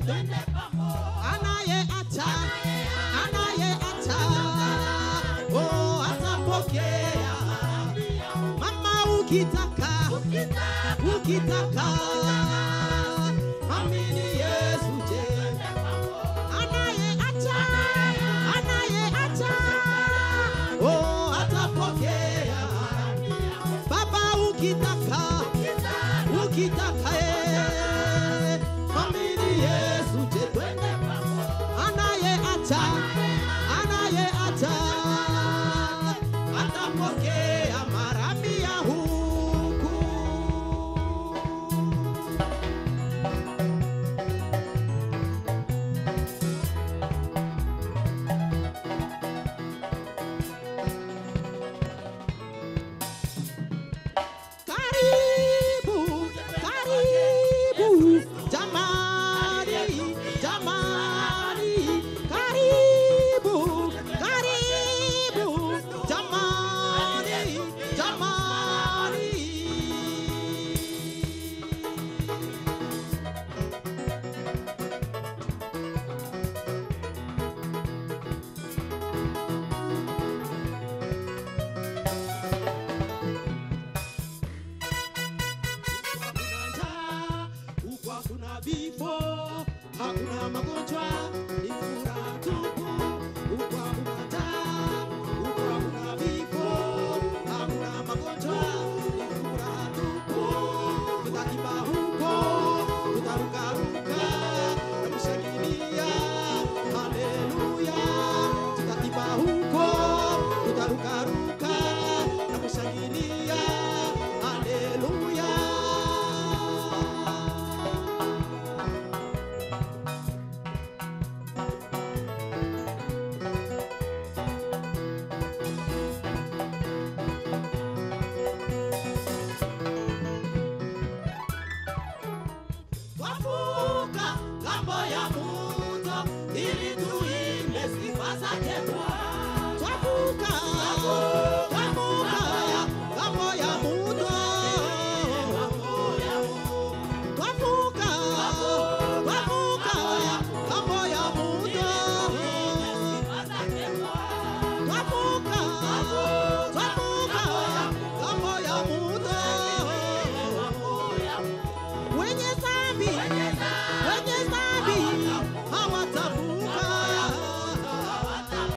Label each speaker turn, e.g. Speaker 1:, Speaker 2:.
Speaker 1: twende pamoja. Anayeacha oh atapokea. Mama ukitaka amini Yesu je. Anayeacha oh atapokea. Baba ukitaka amini Yesu je twende pamoja. Anayeacha atapokea mara 100 huku. Karibu jamani, karibu jamani. Hakuna vifo, hakuna magonjwa, ni furaha tupu. Huko hakuna taa, huko hakuna vifo, hakuna magonjwa, ni furaha tupu. Tutaimba huko, tutarukaruka na kushangilia, haleluya. Tutaimba huko, tutarukaruka na kushangilia, haleluya. Twavuka ng'ambo ya mto ili tuimbe sifa zake Bwana. Twavuka